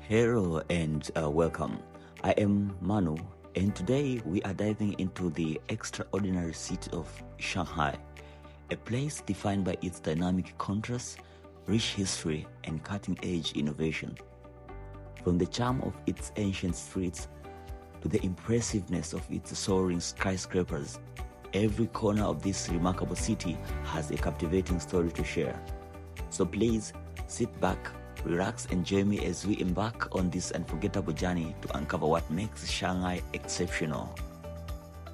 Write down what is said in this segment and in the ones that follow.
Hello and welcome. I am Manu, and today we are diving into the extraordinary city of Shanghai, a place defined by its dynamic contrasts, rich history, and cutting-edge innovation. From the charm of its ancient streets to the impressiveness of its soaring skyscrapers, every corner of this remarkable city has a captivating story to share. So please sit back, relax, and join me as we embark on this unforgettable journey to uncover what makes Shanghai exceptional.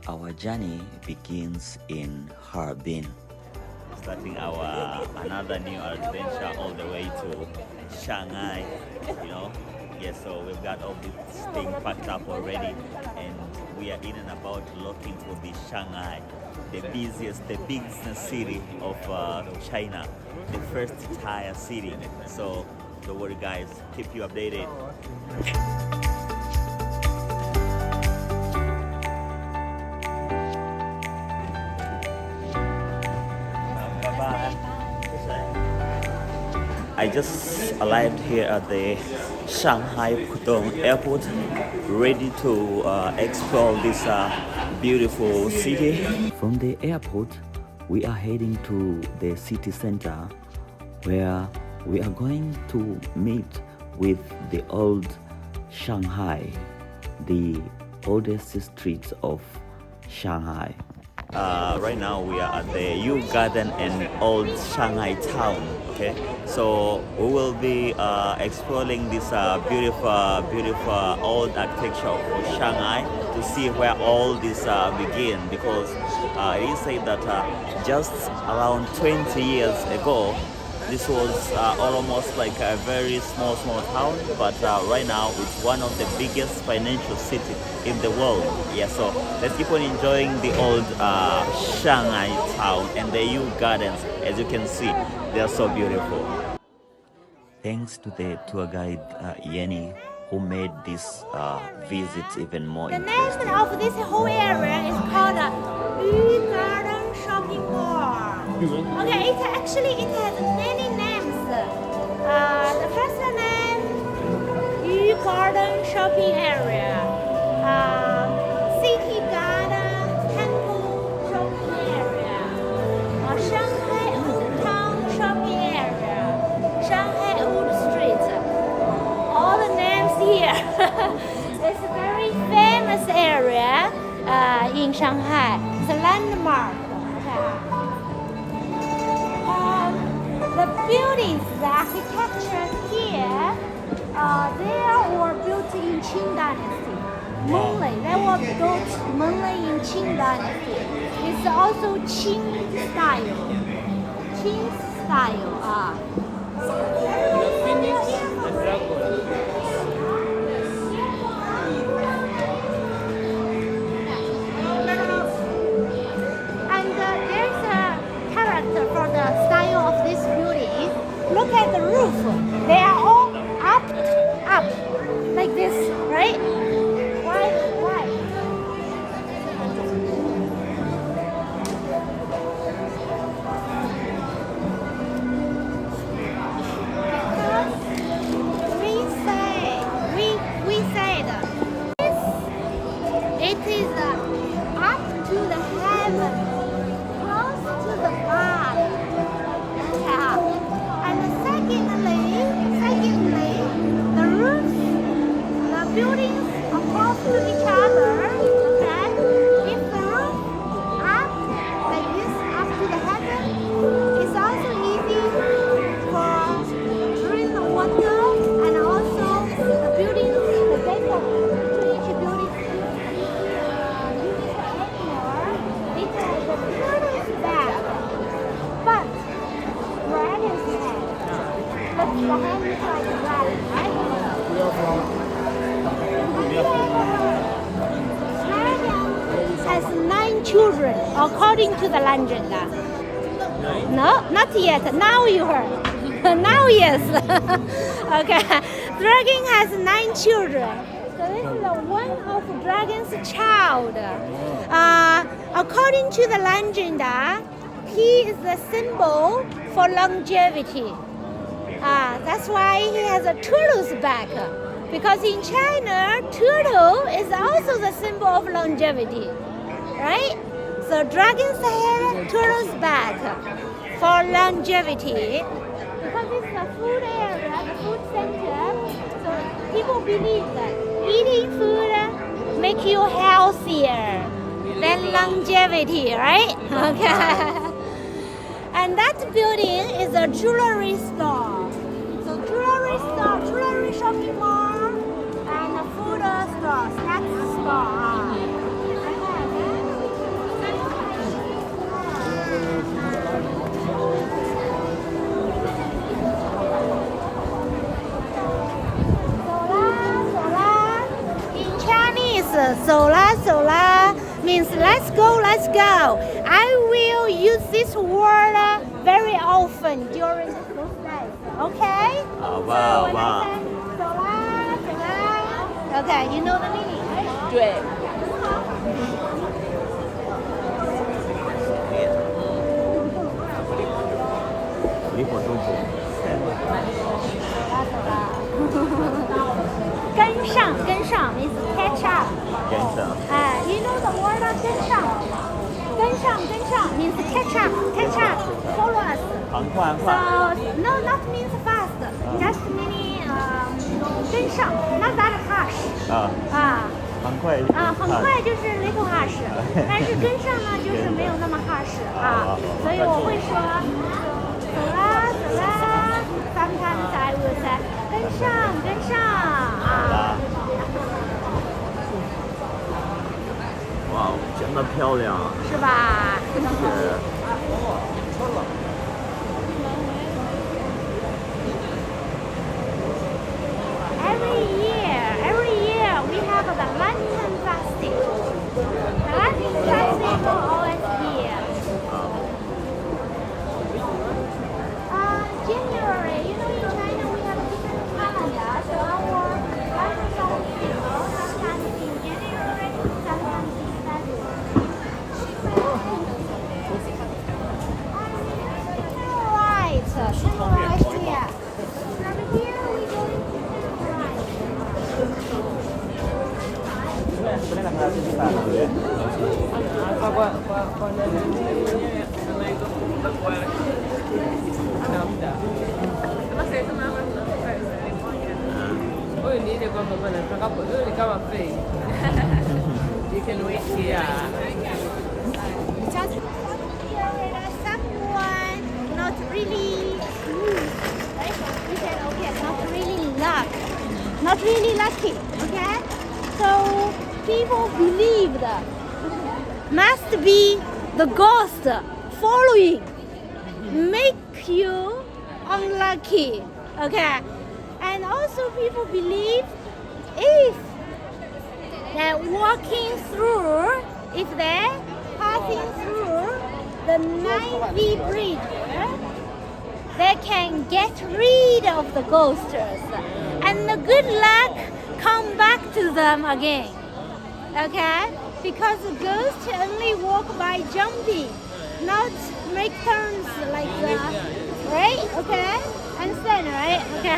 Our journey begins in Harbin, starting our another new adventure all the way to Shanghai. So we've got all this thing packed up already, and we are in and about looking for the Shanghai, the business city of China, the first tier city. So don't worry guys, keep you updated. I just arrived here at the Shanghai Pudong Airport, ready to explore this beautiful city. From the airport, we are heading to the city center, where we are going to meet with the old Shanghai, the oldest streets of Shanghai. Right now we are at the Yu Garden and Old Shanghai Town. Okay, so we will be exploring this beautiful old architecture of Shanghai to see where all this began, because it is said that just around 20 years ago this was almost like a very small town, but right now it's one of the biggest financial cities in the world. Yeah, so let's keep on enjoying the old Shanghai town and the Yu Gardens. As you can see, they are so beautiful. Thanks to the tour guide Yenny, who made this visit even more interesting. The name of this whole area is called Yu Garden Shopping Mall. Okay, it has many names. The first name, Yu Garden Shopping Area, City Garden Temple Shopping Area, Shanghai Old Town Shopping Area, Shanghai Old Street. All the names here. It's a very famous area in Shanghai. It's a landmark. The buildings, the architecture here, they were built in Qing Dynasty. They were built mainly in Qing Dynasty. It's also Qing style. For the style of this building, look at the roof. They are all up, like this, right? Why? Because we said it is up to the heaven. Buildings are close to each other, okay? If the roof up like this, up to the heaven, it's also easy for drawing the water, and also the buildings, the decor to each building using the anymore. It has the building's back, but dragon's head. Look, the hand is like a dragon, right? Has 9 children, according to the legend. No, not yet. Now you heard. Now yes. Okay. Dragon has 9 children. So this is one of dragon's child. According to the legend, he is the symbol for longevity. That's why he has a turtle's back. Because in China, turtle is also the symbol of longevity, right? So dragon's head, turtle's back for longevity. Because it's the food area, the food center, so people believe that eating food make you healthier than longevity, right? Okay. And that building is a jewelry store. So jewelry store, jewelry shopping mall, and a food store, snacks store. In Chinese, sola means let's go. I will use this word very often during those days. Okay? Wow, wow. Okay, you know the meaning, right? 对。离火中间。跟上 means catch up. 跟上。You know the word 跟上 means catch up, follow us. 很快。 So no, not means fast, just meaning 跟上 not that harsh. 很快就是 little harsh. 但是跟上呢就是没有那么 harsh 所以我会说走啦 sometimes I will say 跟上哇，真的漂亮。是吧？是。Every year we have the Lantern Festival. The Lantern Festival always here. January, you know in China we have a different calendar. So our Lantern Festival sometimes in January, sometimes in February. Right, here. From here we go into You can wait here. Someone not really smooth, right? We said okay, not really lucky, okay? So people believed must be the ghost following, make you unlucky, okay? And also people believe if they're walking through, if they're passing through the Nightlife bridge, they can get rid of the ghosts and the good luck come back to them again, okay? Because the ghosts only walk by jumping, not make turns like that, right? Okay? Understand, right? Okay,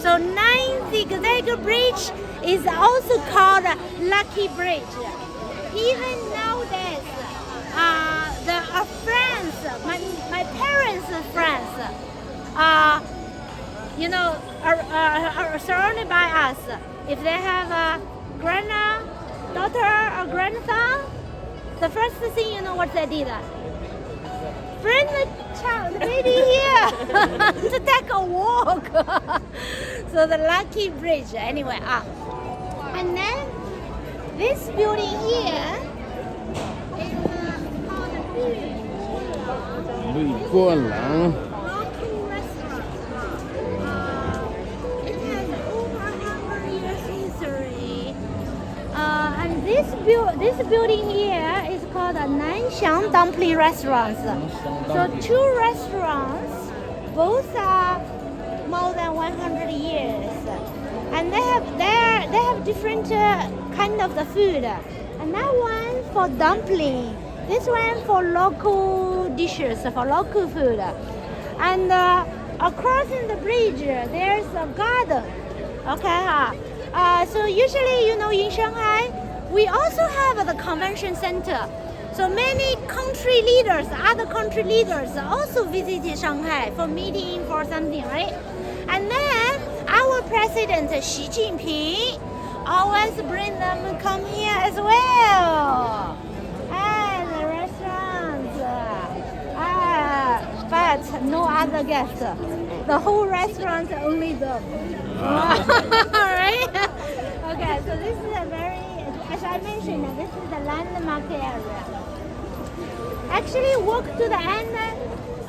So 9 zigzag bridge is also called Lucky Bridge. Even nowadays, our friends, my parents' friends, are surrounded by us. If they have a granddaughter or grandson, the first thing you know what they did? Bring the child, the baby here to take a walk. So the Lucky Bridge, anyway. And then this building here is called the Pavillion. Local restaurant. It has over 100 years history. And this building here is called a Nanjing Dumpling Restaurant. So 2 restaurants, both are more than 100 years, and they have different kind of the food. And that one for dumpling, this one for local dishes, for local food. And across the bridge there's a garden. Okay, So usually, in Shanghai, we also have the convention center. So many country leaders, other country leaders also visited Shanghai for meeting for something, right? And then our president Xi Jinping always bring them come here as well. And the restaurants, but no other guests. The whole restaurant only them. Right? Okay, so this is a very, as I mentioned, this is the landmark area. Actually, walk to the end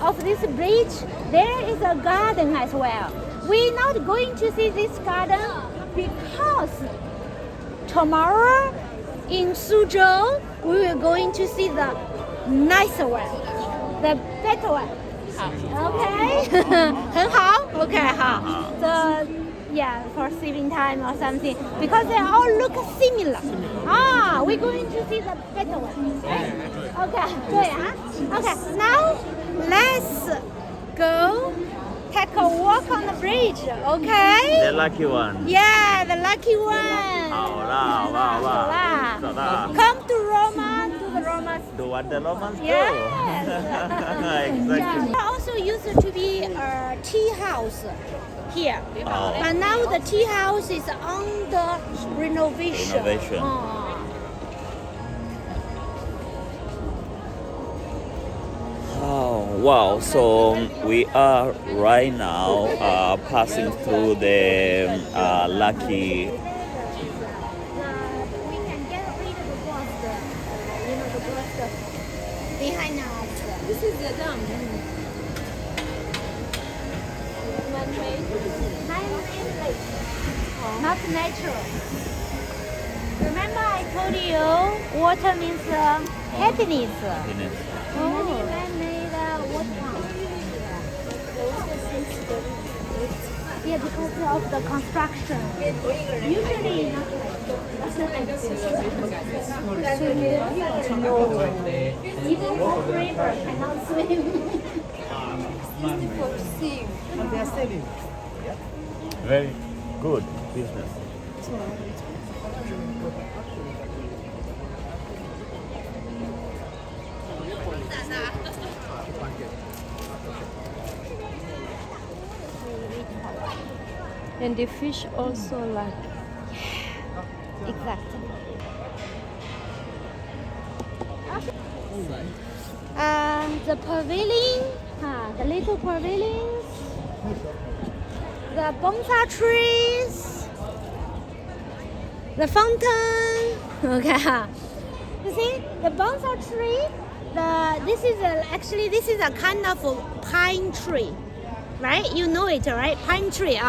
of this bridge. There is a garden as well. We're not going to see this garden because tomorrow in Suzhou we are going to see the nicer one, the better one. Okay, 很好. Okay, 好. So yeah, for saving time or something, because they all look similar. We're going to see the better one. Right? Okay, 对啊. Okay, now let's go take a walk on the bridge. Okay? The lucky one. Yeah, the lucky one. 好啦，好吧，好吧，走啦。 Come to Roma, to the Romas. Do what the Romans do. Yes. Exactly. There also used to be a tea house here. Oh. But now the tea house is under renovation. Oh, wow. So we are right now passing through the lucky. We can get rid of the ghost, the ghost behind us. This is the dam. Man-made. Man-made lake, not natural. Remember I told you water means happiness. Only man-made water. Yeah, because of the construction. Usually not even operator cannot swim. Very good business. And the fish also like. Exactly. The pavilion, the little pavilions, the bonsai trees, the fountain. Okay. You see the bonsai tree. This is a kind of pine tree, right? You know it, right? Pine tree.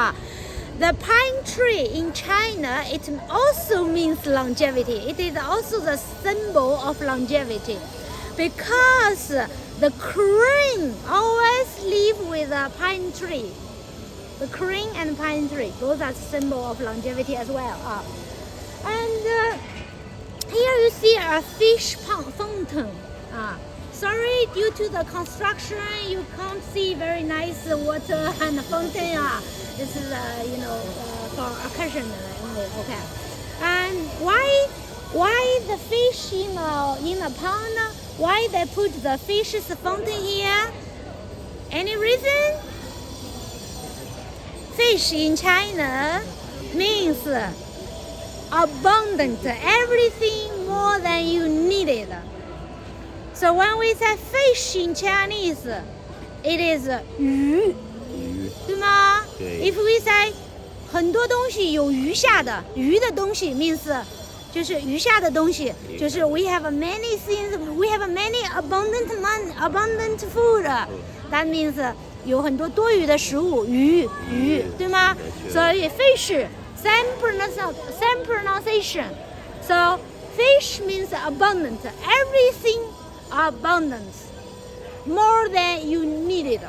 The pine tree in China, it also means longevity. It is also the symbol of longevity because the crane always live with a pine tree. The crane and pine tree, those are symbol of longevity as well. And here you see a fish fountain. Sorry, due to the construction, you can't see very nice water and fountain. This is, for occasion only. Okay. And why the fish in a pond? Why they put the fish's fountain here? Any reason? Fish in China means abundant, everything more than you needed. So when we say fish in Chinese, it is 鱼，对吗？If we say 很多东西有余下的，余的东西 means 就是余下的东西，就是 we have many things, we have many abundant food. That means 有很多多余的食物，鱼，对吗？所以 fish same pronunciation. So fish means abundant, everything abundant, more than you needed.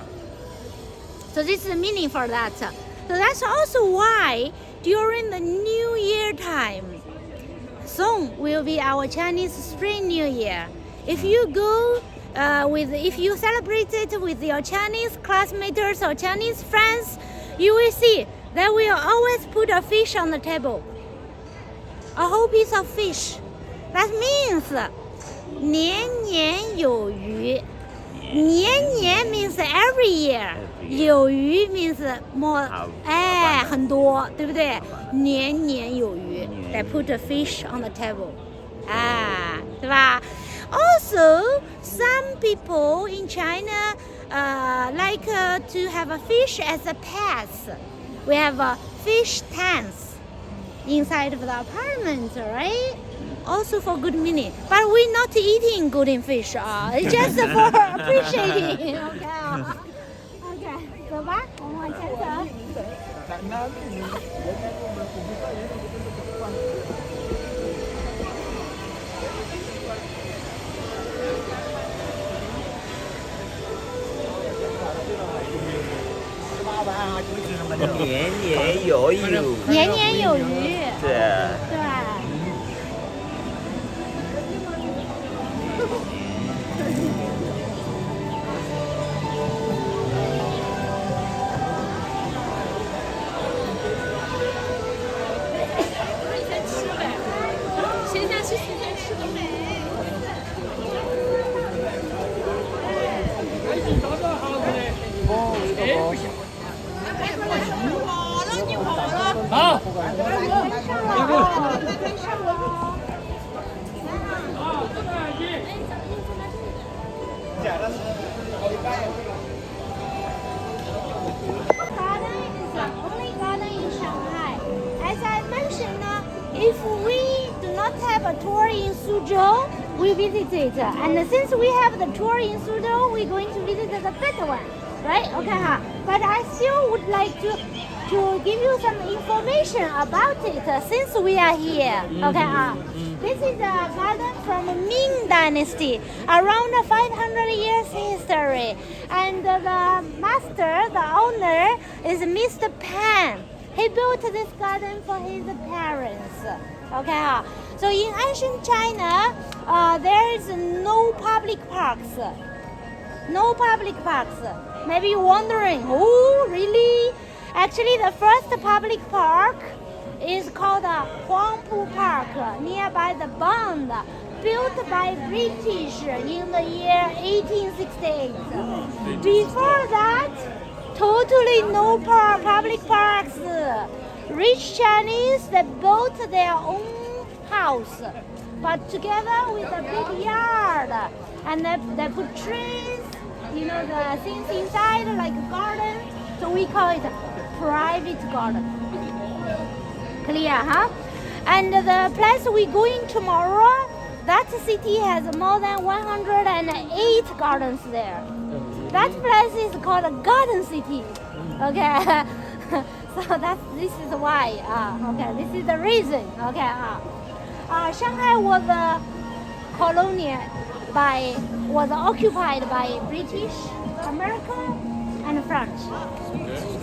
So this is the meaning for that. So that's also why during the New Year time, soon will be our Chinese Spring New Year. If you go if you celebrate it with your Chinese classmates or Chinese friends, you will see they will always put a fish on the table. A whole piece of fish. That means 年年有余. 年年 means every year. 有余 means more. 很多，对不对？年年有余. They put a fish on the table. 对吧？ Also, some people in China like to have a fish as a pet. We have a fish tanks inside of the apartment, right? Also for good meaning. But we're not eating golden fish. It's just for appreciating. Okay. 走吧，我们往前走。年年有余。年年有余。对。If we do not have a tour in Suzhou, we visit it. And since we have the tour in Suzhou, we're going to visit the better one, right? Okay, but I still would like to give you some information about it since we are here. Okay, this is a garden from Ming Dynasty, around 500 years history. And the master, the owner, is Mr. Pan. He built this garden for his parents. Okay, so in ancient China, there is no public parks. No public parks. Maybe you're wondering, oh, really? Actually, the first public park is called Huangpu Park, nearby the Bund, built by British in the year 1868. Before that, totally no public parks. Rich Chinese, they built their own house, but together with a big yard, and they put trees, the things inside like a garden. So we call it a private garden. Clear, huh? And the place we're going tomorrow, that city has more than 108 gardens there. That place is called a garden city. Okay, so this is why. Okay, this is the reason. Okay, Shanghai was was occupied by British, America, and French.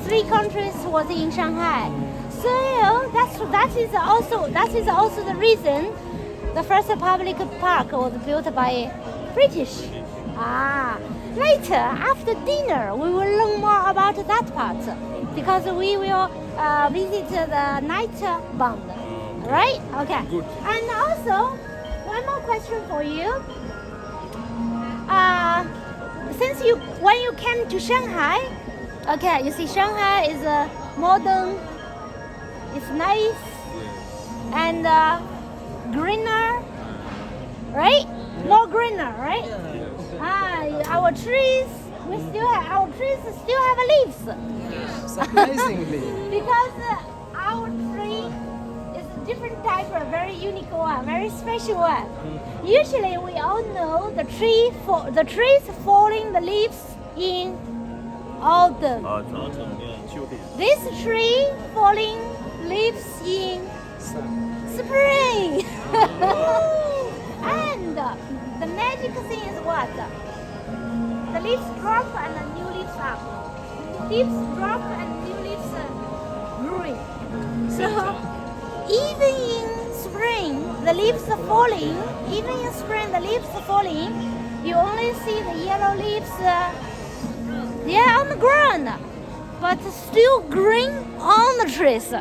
3 countries was in Shanghai. So that is also the reason the first public park was built by British. Later, after dinner, we will learn more about that part because we will visit the night Bund. Right? Okay. Good. And also, one more question for you. When you came to Shanghai, okay, you see Shanghai is modern, it's nice, and greener, right? More greener, right? Our trees still have leaves. Surprisingly. Because our tree is a different type, a very unique one, very special one. Usually we all know the trees falling the leaves in autumn. This tree falling leaves in spring. And the magic thing is what? The leaves drop and the new leaves up. Leaves drop and new leaves growing. So even in spring, the leaves are falling. Even in spring, the leaves are falling. You only see the yellow leaves. They are on the ground. but still green on the trees.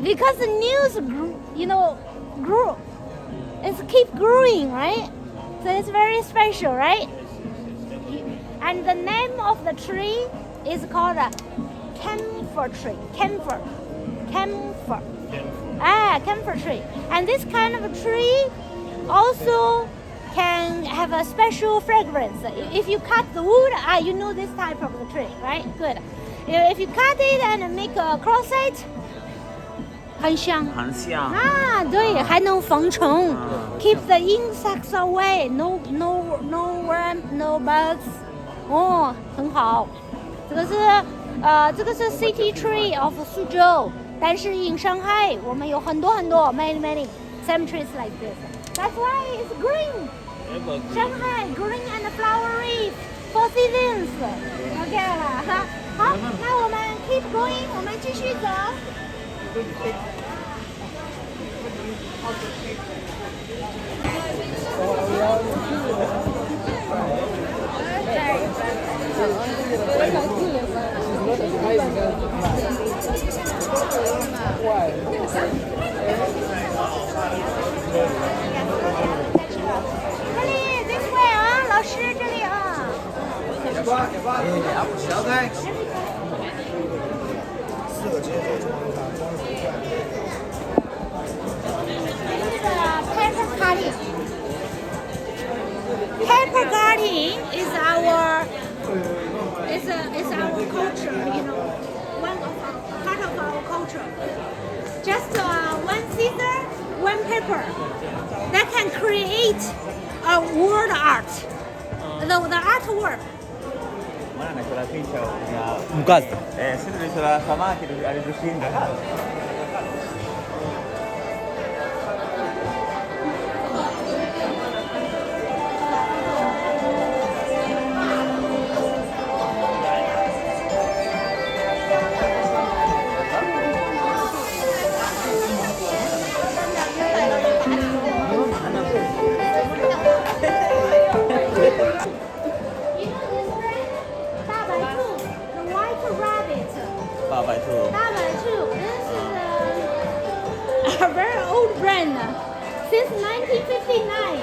Because the news, grew. It's keep growing, right? So it's very special, right? And the name of the tree is called a camphor tree. Camphor. Camphor tree. And this kind of tree also can have a special fragrance. If you cut the wood, you know this type of the tree, right? Good. If you cut it and make a cross it, 很香。很香。对，还能防虫。Keep the insects away. No worm, no bugs. 很好。这个是 city tree of 苏州。但是 in Shanghai 我们有很多 many same trees like this. That's why it's green. Shanghai green and flowery, 4 seasons. OK 了哈。好，那我们 keep going， 我们继续走。This way 啊，老师这里啊。Paper cutting is our culture, one of part of our culture. Just one scissor, one paper that can create a word art, the artwork. Mana sulla fincia Un caso. sempre sulla sua macchina alle Cuisine. A very old brand since 1959.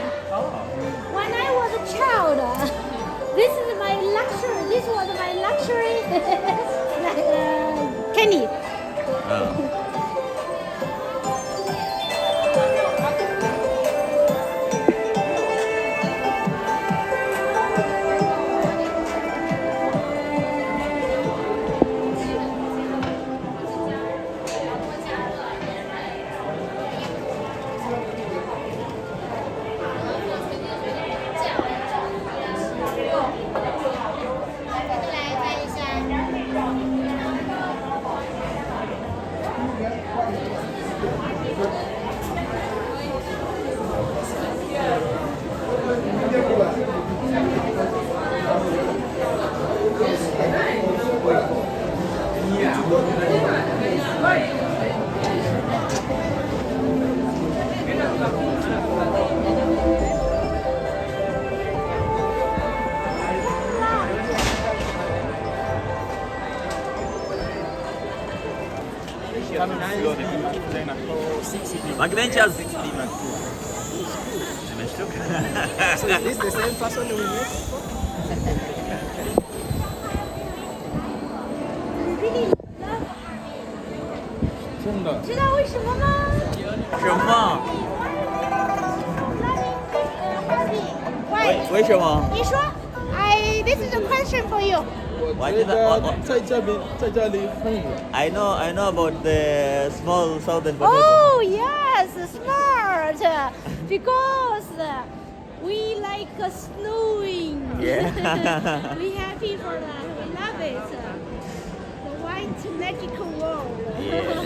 When I was a child, this is my luxury. This was my luxury candy. Magdalena. So is this the same person we met? Really love 真的。知道为什么吗？什么？ Why？ 为什么？你说 this is a question for you. 我觉得在这里很远。I know about the small southern potato. Oh yes, smart. Because we like snowing. Yeah. We happy for that. We love it. The white magical world. Yeah.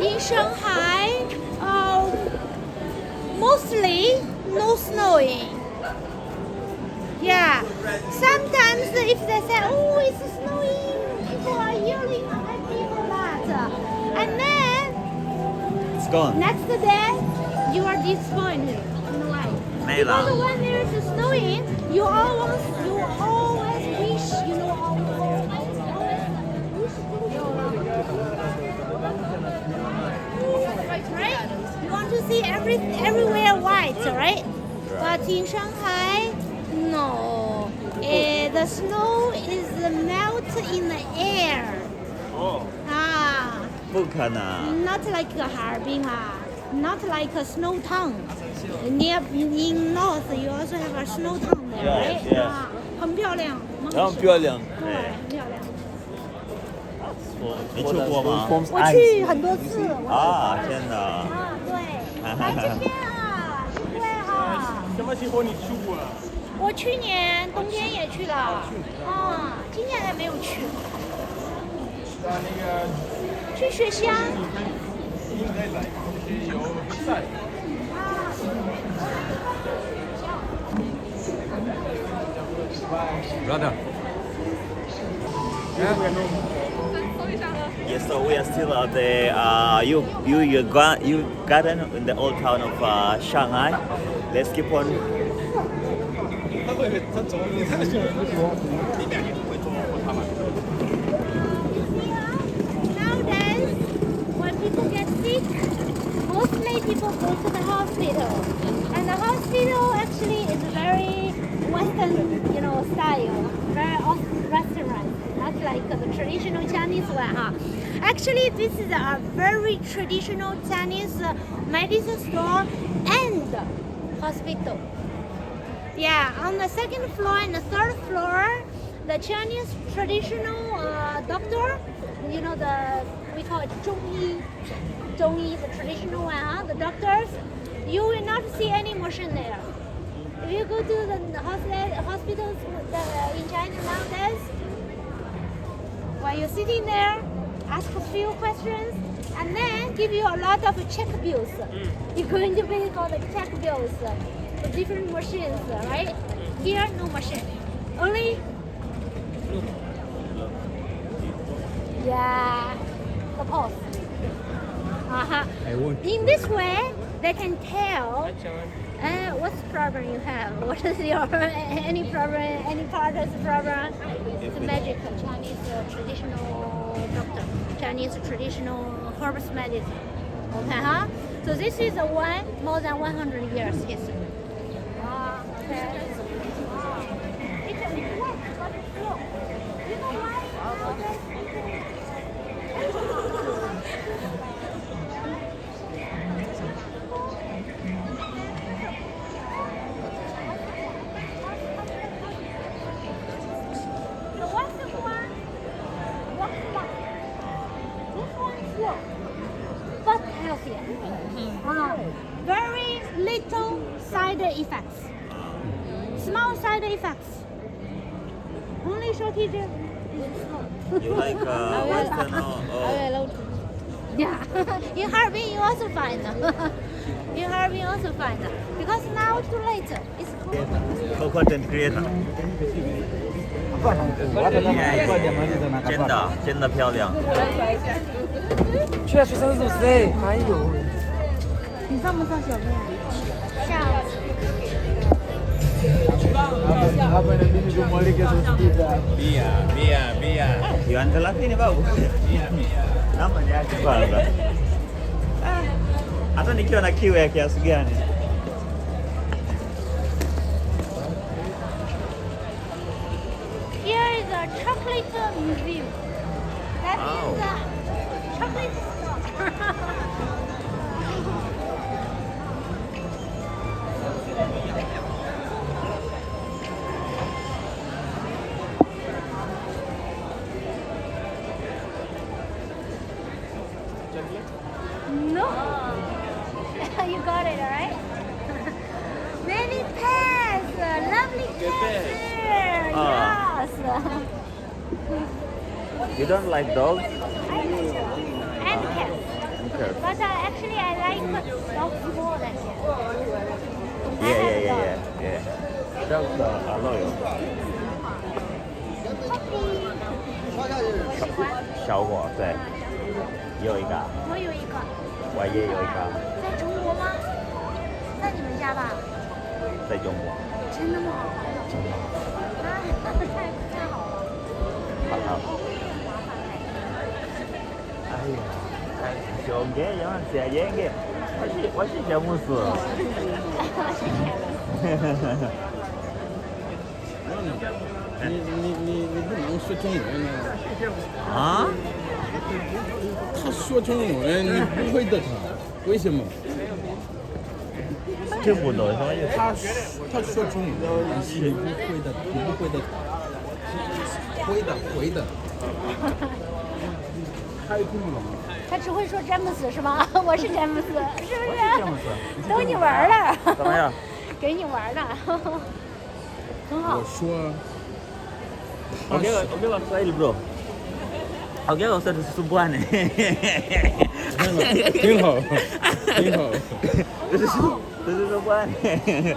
In Shanghai, mostly no snowing. Yeah. Sometimes if they say, oh, it's snowing, people are yelling happy for that. And then It's gone. next day, you are disappointed. You know why? Mela. Because when there's snowing, you always wish see everywhere white, right? But in Shanghai, no. The snow is melt in the air. Oh. Ah, 不可能。 not like Harbin, not like a snow town. Near in north, you also have a snow town there, Yes, right? yes. 很漂亮，很漂亮。对，很漂亮。你去过吗？我去很多次。啊，天哪！啊，对，来这边啊，对啊。什么时候你去过？我去年冬天也去了，啊，今年还没有去。那个去雪乡。应该来，就是有比赛。Brother. Yes, so we are still at the you garden in the old town of Shanghai. Let's keep on. 他走，你太喜欢不喜欢？你俩也不会做他们。 Nowadays, when people get sick, mostly people go to the hospital, and the hospital actually is very Western, style, very restaurant, not like the traditional Chinese one, huh? Actually, this is a very traditional Chinese medicine store and hospital. Yeah, on the second floor and the third floor, the Chinese traditional doctor, we call it 中医, the traditional one, huh? The doctors, you will not see any machine there. If you go to the hospitals in China nowadays, while you're sitting there, ask a few questions, and then give you a lot of check bills. You're going to pay for the check bills. The different machines, right? Here, no machine. Only, the post. In this way, they can tell what's the problem you have. What is your any problem? Any part of the problem? It's magic. Chinese traditional doctor. Chinese traditional herbs medicine. Okay, huh? So this is more than 100 years history. Okay. It's wet, but it's slow. You know why? The western one walks fast. This one is slow, but healthier. Very little side effects. Small side effects. Only shortage is slow. You like Western or? Yeah. In Harbin you also find. In Harbin you also find. Because now too late. It's cold. Content creator. 真的漂亮。去学生组谁？还有。你上不上小便？上。 Yuan laki ni bagus. Namanya aja kwanza. Hata nikiwa na kiu ya kiasi gani. Here is a chocolate museum. That is a chocolate store. No. You got it, alright? Many pets. Lovely cats here. Yes. You don't like dogs? I do. And cats. Okay. But actually I like dogs more than cats. Yeah. Dogs are loyal. Puppy. 我喜欢。小我对，也有一个，我有一个。我也有一个，在中国吗？在你们家吧？在中国。真的吗？真的。太好了。好。哎呀。小给样子演给，我是节目是。你不能说中文呢？啊？他说中文，你不会的他，为什么？听不懂什么意思？他说中文，你不会的，你不会的，会的。他也听不懂。他只会说詹姆斯是吗？我是詹姆斯，是不是？逗你玩了。怎么样？给你玩的，很好。我说。Oke waktu saya bro. Oke waktu itu sebuah nih. 挺好。这是sebuah nih.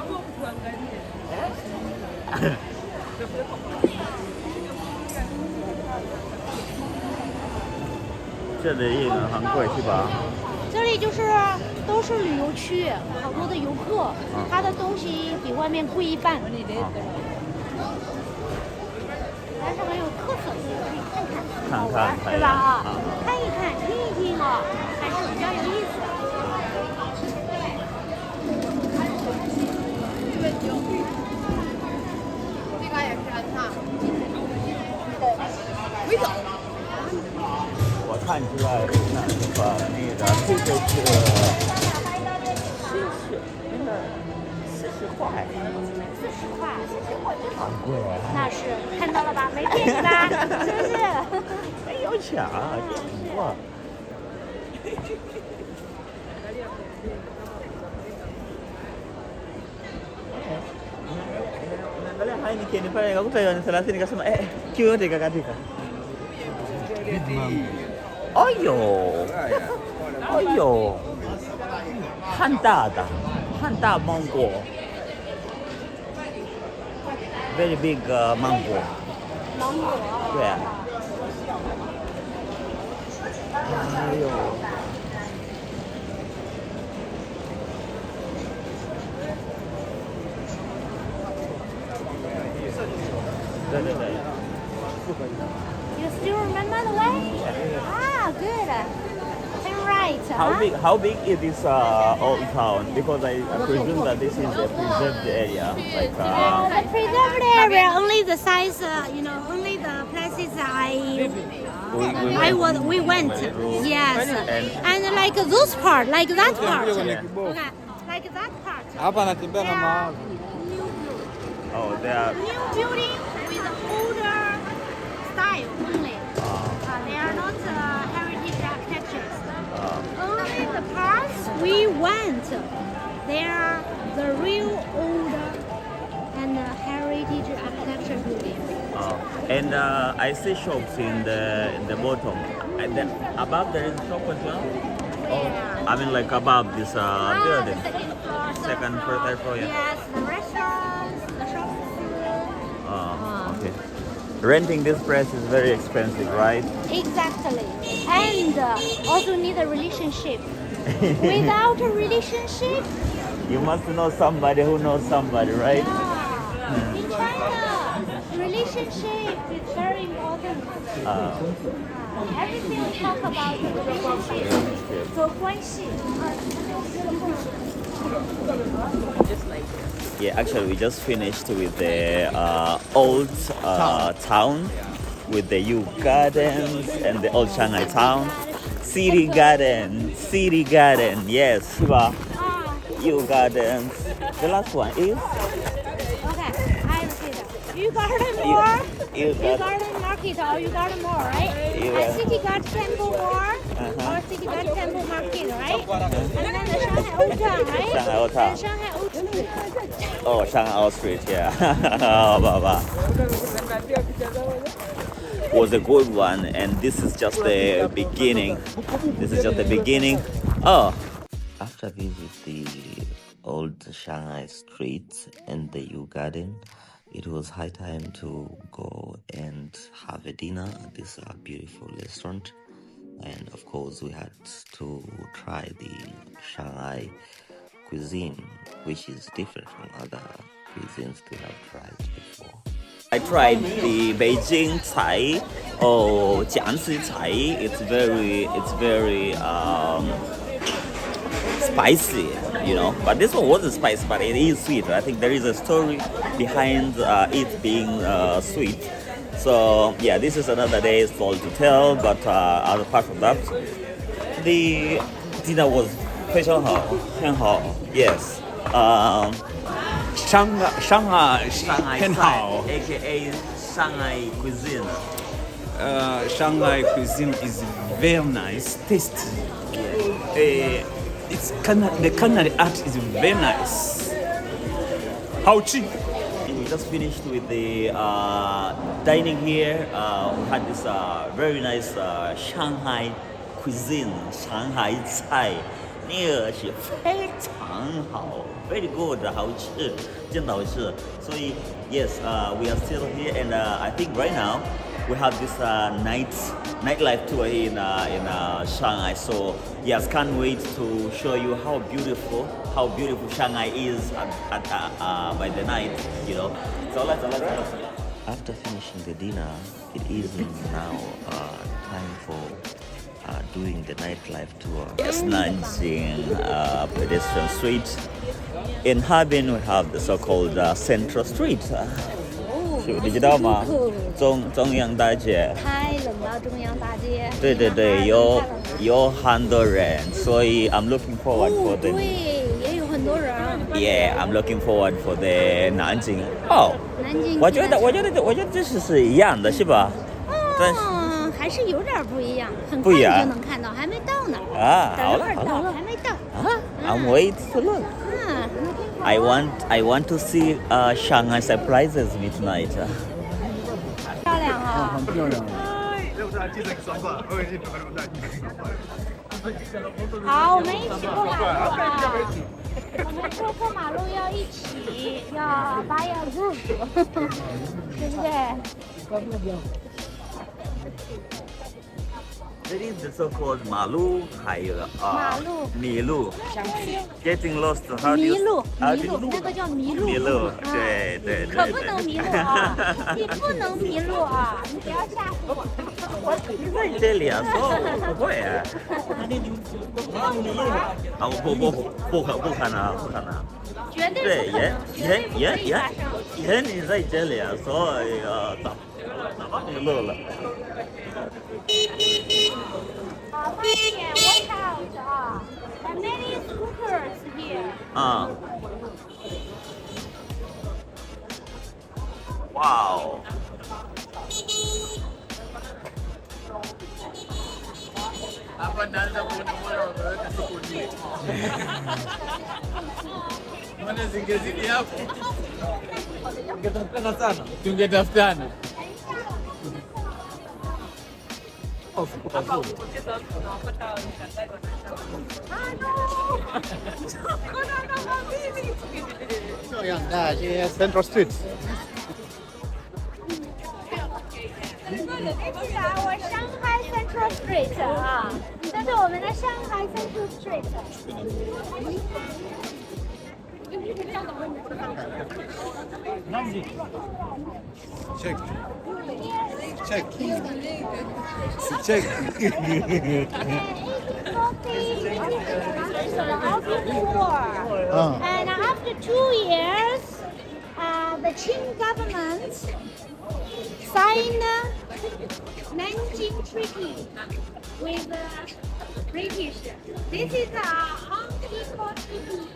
这里很贵是吧？这里就是都是旅游区，好多的游客，他的东西比外面贵一半。但是很有特色，可以看看，对吧？啊，看一看，听一听哦，还是比较有意思的。这个也是哈。回走。我看出来那个那个这个是40块。40块，很贵啊！那是看到了吧？没骗你吧？是不是？没有抢，哇！Kalian hari ni kini pada aku saya ni salah sini kasih kau tiga kali kan? Oh yo， 很大芒果 ，very big 芒果。芒果。对啊。哎呦。对。You still remember the way? Ah, good. Turn right. How big is this old town? Because I presume that this is a preserved area. Like The preserved area, only the size, only the places we went. Yes. And like this part, like that part. Okay, like that part. Oh, they are New building with older style only. They are not heritage architectures. Only the parts we went, they are the real old and heritage architecture buildings. And I see shops in the bottom. And then above there is a shop as well. Yeah. I mean like above this building. The Second floor, third floor, yeah. Yes, the restaurants, the shops. Okay. Renting this place is very expensive, right? Exactly. And also need a relationship. Without a relationship, You must know somebody who knows somebody, right? in China, relationship is very important. Everything we talk about relationship. So 关系. Yeah, actually we just finished with the old town with the Yu Gardens and the old Shanghai town. City Garden, yes, Shiba. Yu Gardens. The last one is? Okay, I see that. You garden more? You garden market or you garden more, right? And city garden temple more or city garden temple market, right? And then the Shanghai Old Town, right? Shanghai Old Town. And Shanghai Old Street. Oh, Shanghai Old Street, yeah. Was a good one, and this is just the beginning. Oh, after visit the old Shanghai streets and the Yu Garden, it was high time to go and have a dinner at this beautiful restaurant. And of course, we had to try the Shanghai cuisine, which is different from other cuisines we have tried before. I tried the Beijing Thai or Jiangxi Thai. It's very spicy, you know. But this one wasn't spicy, but it is sweet. I think there is a story behind it being sweet. So yeah, this is another day story to tell. But apart from that, the dinner was 非常好，很好。Yes. Shanghai Shanghai 很好。 style, aka Shanghai cuisine. Shanghai cuisine is very nice, tasty. The culinary art is very nice. 好吃。 We just finished with the dining here. We had this very nice Shanghai cuisine, Shanghai Thai. 那个是非常好 very good 好吃真的好吃所以 yes we are still here and I think right now we have this nightlife tour in Shanghai so yes can't wait to show you how beautiful Shanghai is at by the night you know so let's after finishing the dinner it is now time for doing the nightlife tour. Yes, Nanjing Pedestrian Street. In Harbin, we have the so-called Central Street. 你知道吗？中央大街。太冷了，中央大街。对对对，有很多人，所以 I'm looking forward for the. 对，也有很多人。Yeah, I'm looking forward for the Nanjing. Oh. 南京。我觉得这是一样的，是吧？但是。还是有点不一样，很快就能看到，还没到呢。好了，还没到。I'm waiting to look. I want to see Shanghai surprises me tonight. 漂亮啊！很漂亮。好，我们一起过马路啊！我们说过马路要一起，要把要入，对不对？ That is the so-called Malu, Milu. Getting lost. How do you? 迷路，那个叫迷路。迷路，对。可不能迷路啊！你不能迷路啊！你不要吓唬我。你在这里啊？说不会啊？啊，不可能。绝对不可能，绝对不可以发生。人你在这里啊，所以打迷路了。 慢一点 ，watch out 啊 ！There are many scooters here. 哇哦！Mbona zingezidi hapo? Tungetafutana sana. Tungetafutana. Central Street. This is our Shanghai Central Street 啊，这是我们的 Shanghai Central Street。Check. And after 2 years, the Qing government signed Nanjing Treaty with the British. This is a unequal treaty,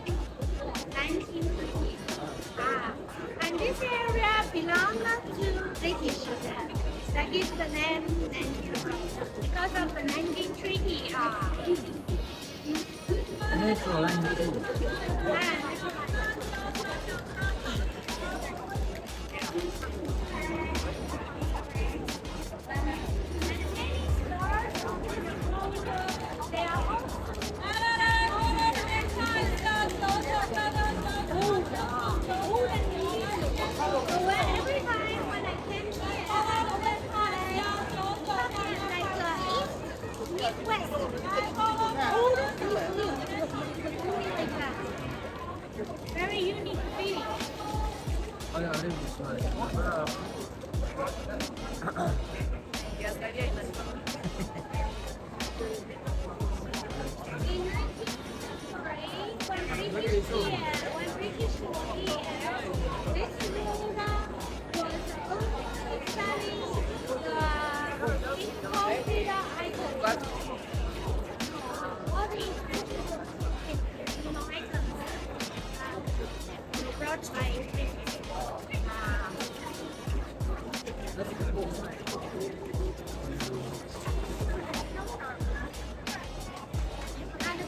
Nanjing Treaty. And this area belongs to British. That gives the name Nanjing because of the Nanjing Treaty. Very unique feeling. And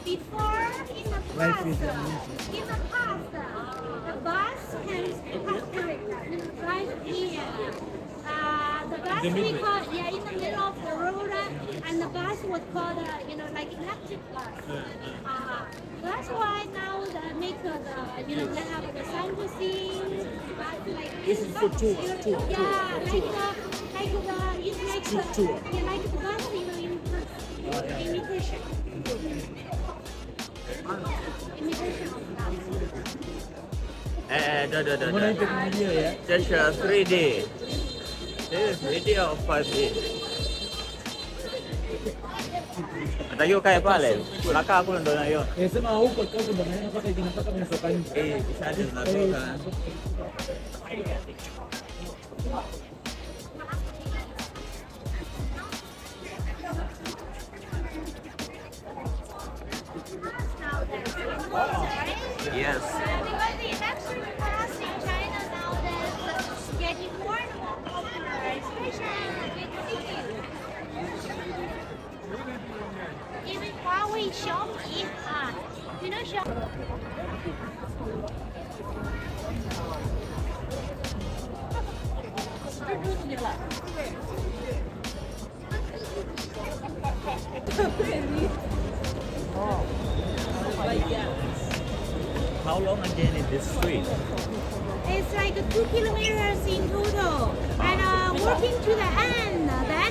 before, in the past, the bus can drive here. The bus we call, yeah, in the middle of the road, and the bus was called, like electric bus. That's why now they make the, they have the sign to see. Like this is for tour. Yeah, like the bus, imitation. Imitation of that. 对，这是 3D， 这是 3D of 5D。Tayo kaya pala, wala ka ako nandun na yun. Sa mga hukot ko, kung dami na patay, ginapa kami sa kain. Isa din na to ka. Yes. Because the electric bus in China nowadays is getting more and more popular, especially in the big cities. Even Huawei, Xiaomi, Xiaomi. How long again in this street? It's like 2 kilometers in total. And working to the end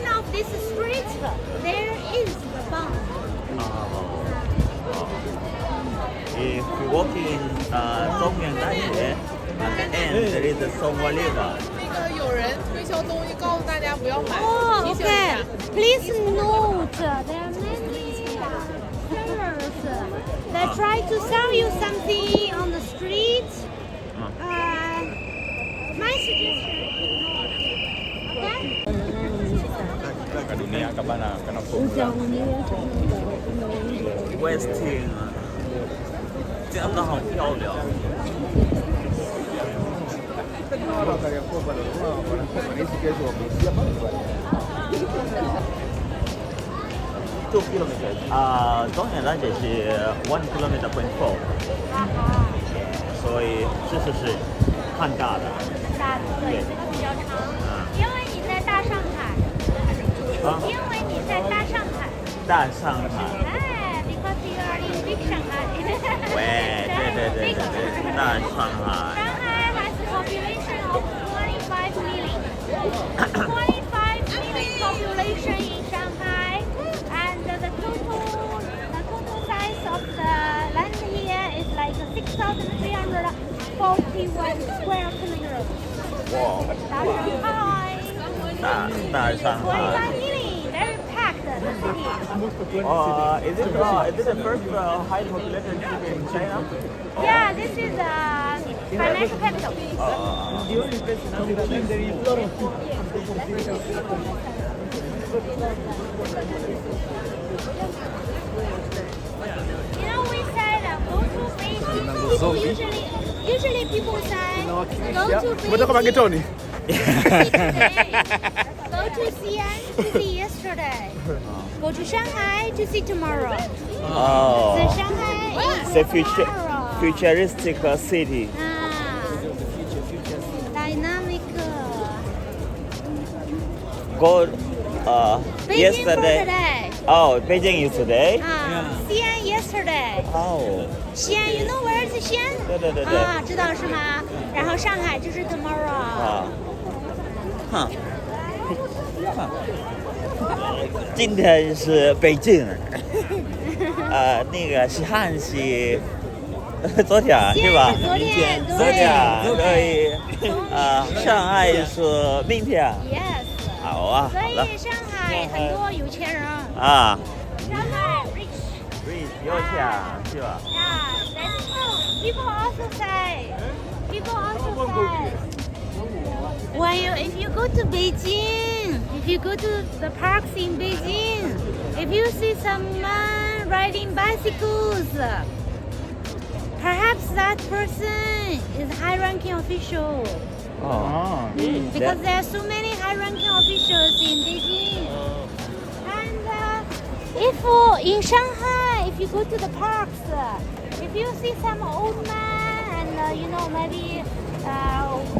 of this street, there is the Bund. If you walk in Zongyang Daixue, at the end there is the Songwa River. 那个有人推销东西，告诉大家不要买， Oh, 提醒一 okay. 下。 Please note there are many sellers. They try to sell you something on the street. My suggestion, okay? Westing 真的好漂亮。2 kilometers. Zongyang Daixue 是1 kilometer point 4，所以这是很大的。大的对，这个比较长，因为你在大上海，因为你在大上海。大上海。哎 ，because you are in big Shanghai. 对，大上海。Shanghai has a population of 25 million. 25 million population in Shanghai, and the total size of the land here is like 6,341 square kilometers. 哇，大上海。 25 million, very packed the city. Is it the first high population city in China? Yeah, this is financial capital. We said go to Beijing. Usually people say go to Beijing. Go to Xi'an to see yesterday. Go to Shanghai to see tomorrow. Oh, So Shanghai is the tomorrow. futuristic city. Dynamic. Go Beijing yesterday. for today. Oh, Beijing is today. Xi'an yesterday. Oh, Xi'an, you know where is Xi'an? 对。知道是吗？然后上海就是 tomorrow. 今天是北京，那个西汉是昨天是吧？昨天昨天对上海是明天。 Yes。好啊，所好了以上海很多有钱人。啊，上海 rich。有钱是吧？ Yeah, that's true. People also say. If you go to Beijing, if you go to the parks in Beijing, if you see someone riding bicycles, perhaps that person is high-ranking official. Oh. Because there are so many high-ranking officials in Beijing. And if in Shanghai, if you go to the parks, if you see some old man and maybe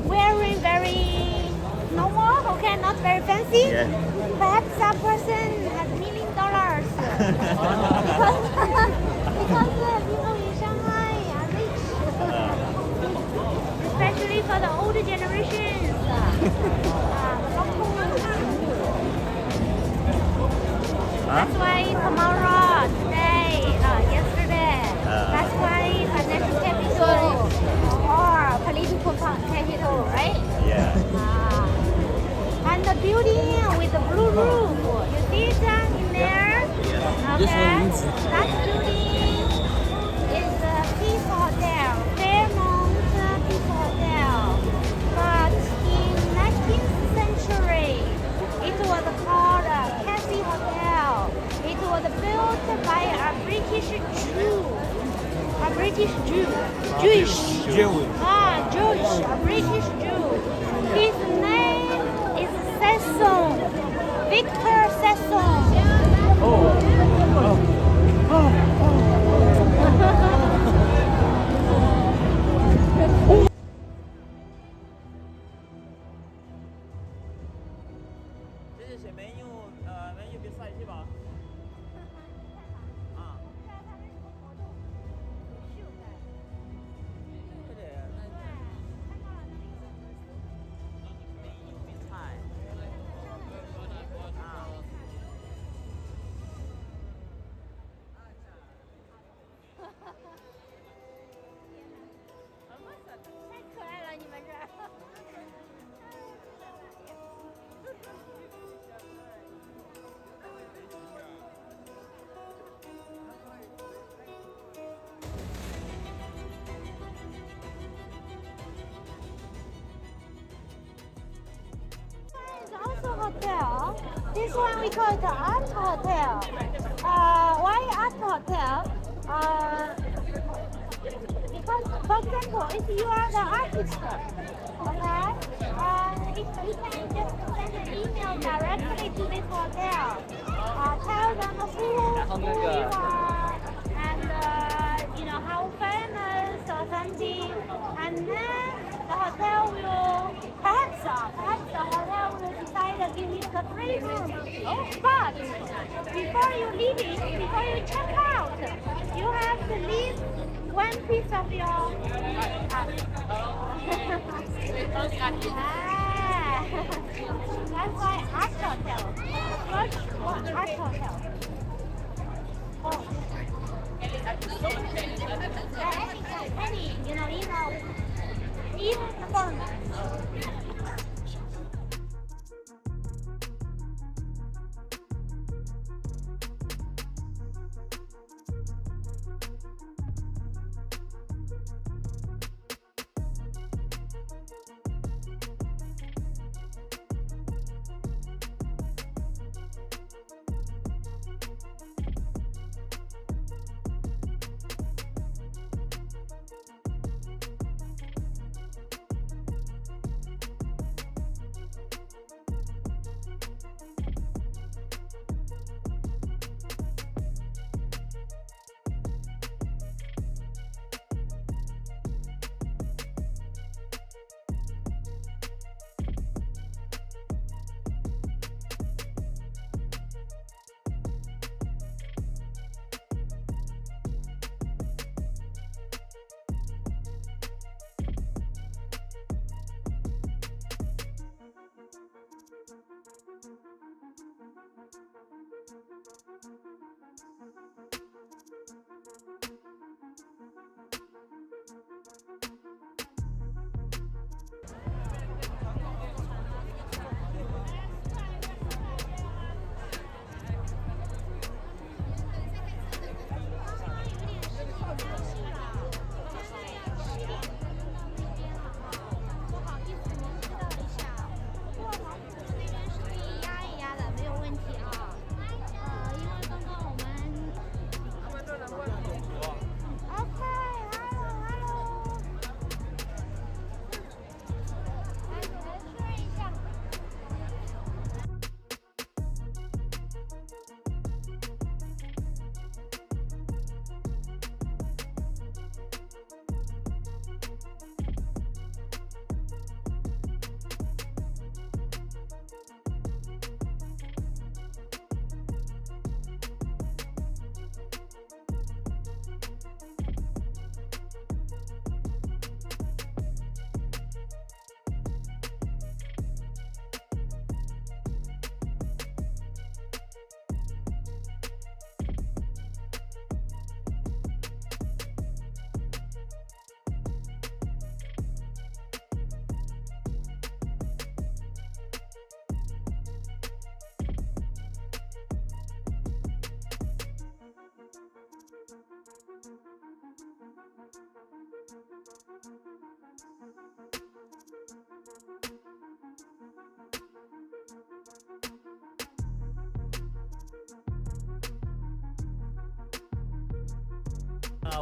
wearing very normal, okay, not very fancy, Yeah. perhaps that person has $1 million. because people in Shanghai are rich, especially for the older generations. That's why tomorrow, today, yesterday, that's why financial capital or political capital, right? Yeah. And the building with the blue roof, you see it down in there? Okay. That building is the Peace Hotel, Fairmont Peace Hotel. But in 19th century, it was called Cassie Hotel. It was built by a British Jew. A British Jew. Jewish. Jewish. A British Jew. His name is Sesson. Victor Sesson. menu 比赛是吧？啊。太可爱了，你们这儿。Also hotel. This one we call it the art hotel. Why art hotel? Because, for example, if you are the artist, okay, if you can just send an email directly to this hotel, tell them who you are and how famous or something, and then the hotel will perhaps the hotel will decide to give you the free room. But before you leave it, before you check out, you have to leave one piece of your that's why art hotel. Search for art hotel. Oh. Any, even the phone.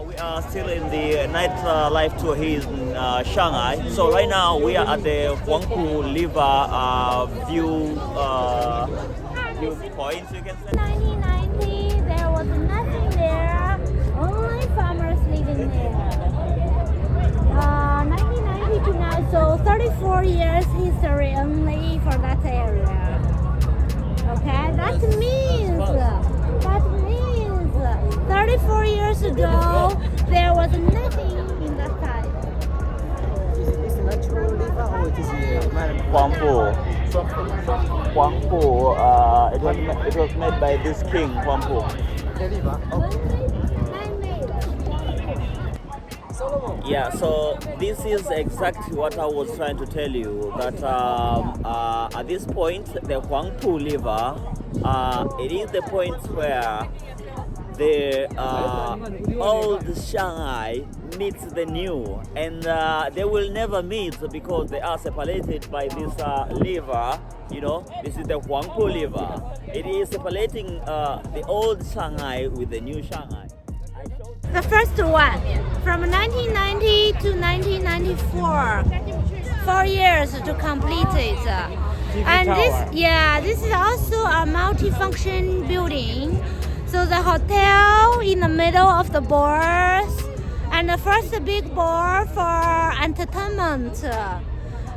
We are still in the nightlife tour here in Shanghai. So right now we are at the Huangpu River viewpoint, you can say. 1990, there was nothing there, only farmers living there. 1990 to now, so 34 years history only for that area. Okay, that means 34 years ago there was nothing in that side. It's natural river or it is Huangpu. It was made by this king, Huangpu. Yeah, so this is exactly what I was trying to tell you, that at this point, the Huangpu River, it is the point where the old Shanghai meets the new, and they will never meet because they are separated by this river. You know, this is the Huangpu River. It is separating the old Shanghai with the new Shanghai. The first one, from 1990 to 1994, 4 years to complete it. And this is also a multifunction building. So the hotel in the middle of the boards, and the first big board for entertainment,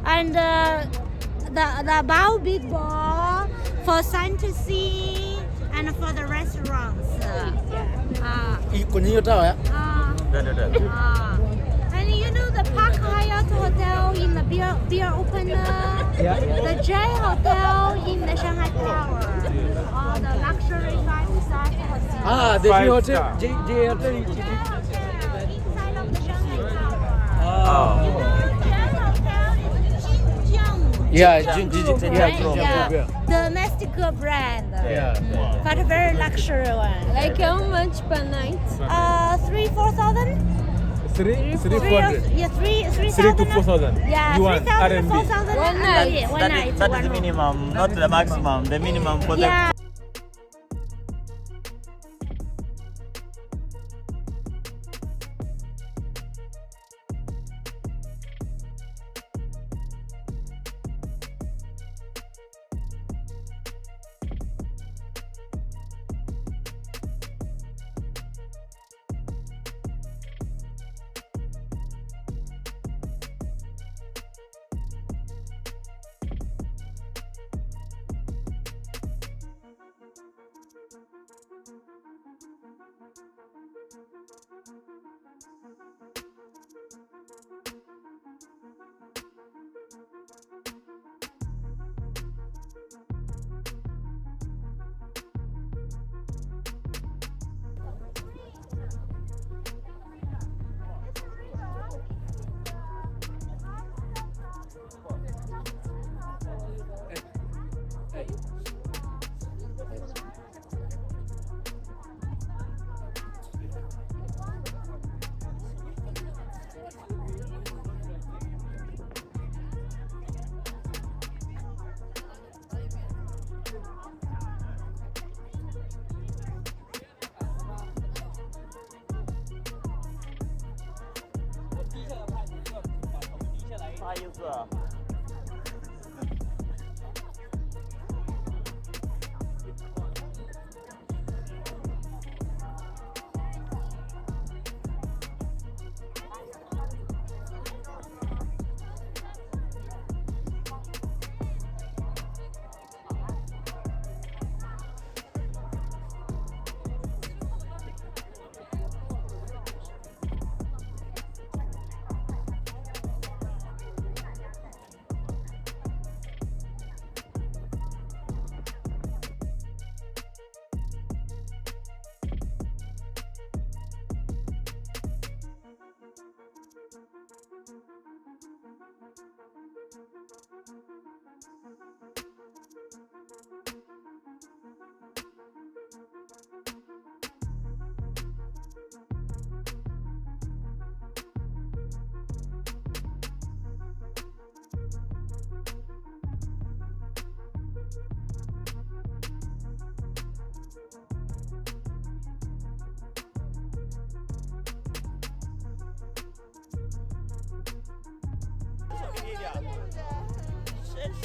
and the bow big board for sightseeing and for the restaurants. And you know the Park Hyatt Hotel in the beer opener, the J Hotel in the Shanghai Tower, or the luxury 5-star hotel. the hotel. J hotel. Inside of the Shanghai Tower. J Hotel is Jinjiang. Domestic brand. But a very luxury one. Like how much per night? 3,000-4,000. 3,400. Yeah, 3,000 to 4,000. Yeah, Yuan, 3,000 RMB. 4,000 One night. One night. That is the minimum, not the maximum. The minimum for Yeah.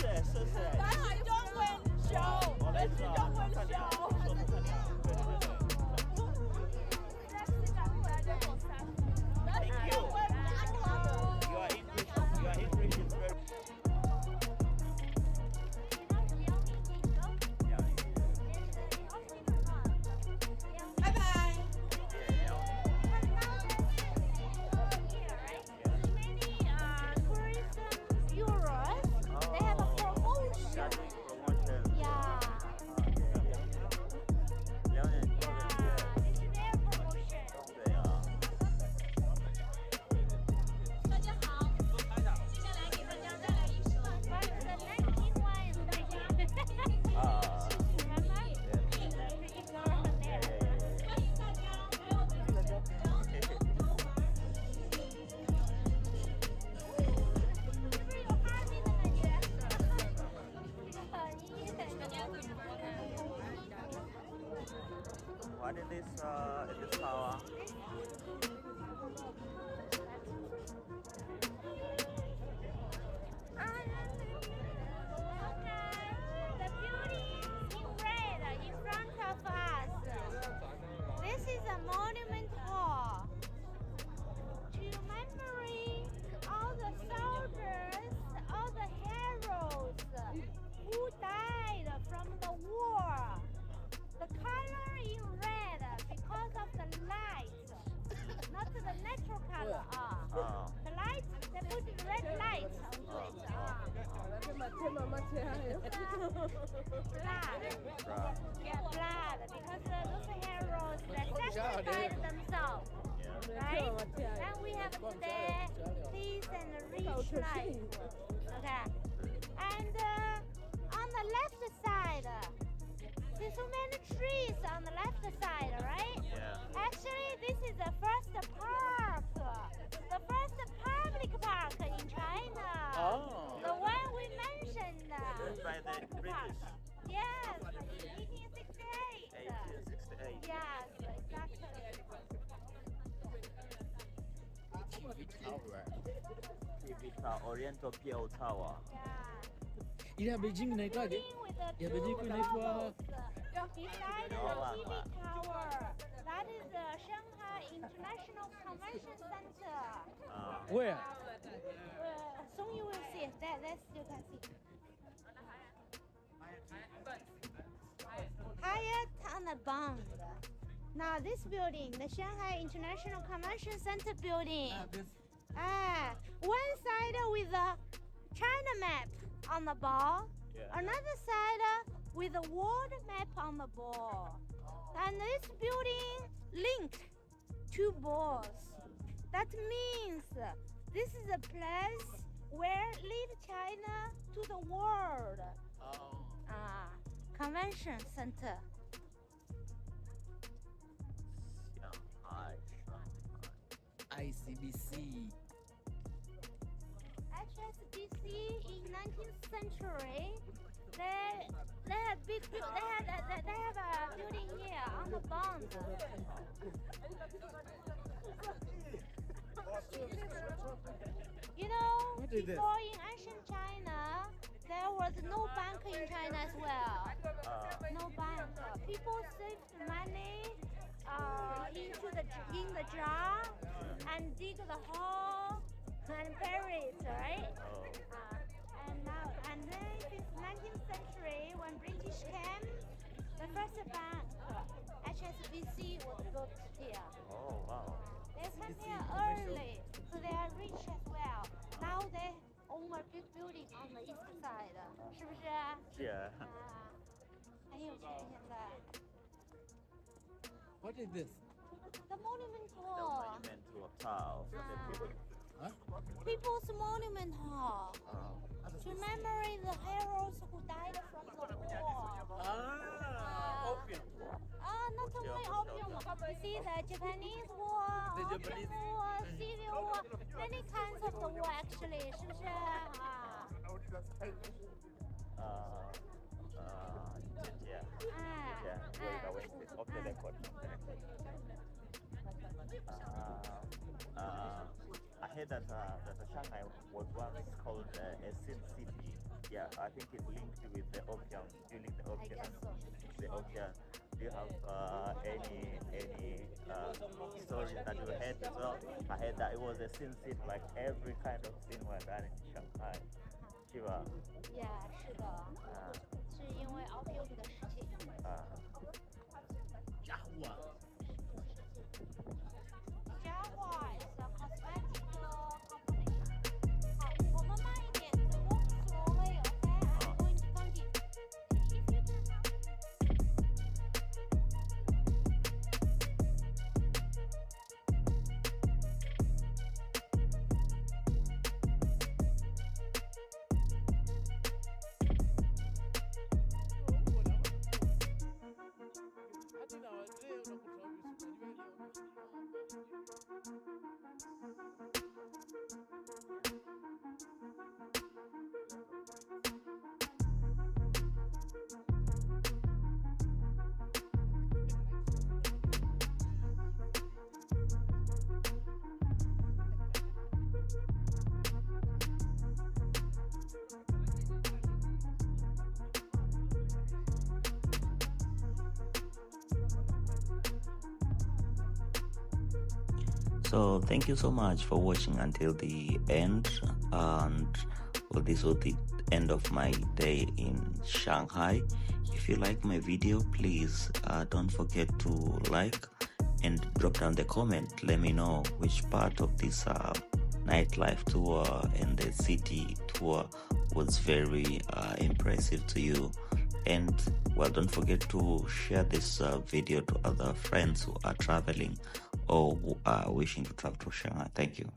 是，中文秀，我们是中文秀，说不看到，对。Thank you. Your English is very. 拜拜。What is this tower? The building in red in front of us. This is a monument hall to memory all the soldiers, all the heroes who died from the war. The color in red because of the light, not the natural color. The light, they put red light onto it. Blood. Yeah, blood. Because those heroes that sacrificed themselves. Right? And we have today peace and rich life. Okay. And on the left side, there's so many trees on the left side, right? Yeah. Actually, this is the first park, the first public park in China. Oh. The one we mentioned. By the British. Yes, in 1868. 1868. Yes, exactly. TV Tower, Oriental PO Tower. Yeah. Il est à Beijing, n'est-ce pas? With the Il y a Beijing, two n'est-ce pas? beside the TV tower, that is the Shanghai International Convention Center. Where? Soon you will see. That's you can see. Hyatt on the Bund. Now this building, the Shanghai International Convention Center building. One side with a China map on the ball, another side with a world map on the ball. And this building link two balls. That means this is a place where lead China to the world. Convention Center. Shanghai. ICBC. HSBC in 19th century, they had big they have a building here on the Bund. You know, before in ancient China, there was no bank in China as well. No bank. People saved money in the jar and dig the hole and bury it, right? And then since 19th century, when British came, the first bank, HSBC, was built here. Oh, wow. They came here early, so they are rich as well. Now they own a big building on the east side, 是不是？是。很有钱现在。What is this? The monument The hall. monumental tower for the people. People's Monument Hall. To commemorate the heroes who died from the war. Opium. Not only opium. You see the Japanese war, Opium War, Civil War, many kinds of the war actually. 是不是？姐，有一个问题 ，off the record. I heard that Shanghai was once called a sin city. Yeah, I think it's linked with the opium. During the I opium, guess so. the opium. Do you have any stories that you heard as well? I heard that it was a sin city, like every kind of sin was done in Shanghai. Shiva. Yeah, 是的，是因为 opium 的事情。Java is a cosmetic company. 好，我们慢一点 walk slowly, okay? I'm going to count it. If you can count it. So thank you so much for watching until the end, and well, this was the end of my day in Shanghai. If you like my video, please don't forget to like and drop down the comment. Let me know which part of this nightlife tour and the city tour was very impressive to you. And well, don't forget to share this video to other friends who are traveling or who are wishing to travel to Shanghai. Thank you.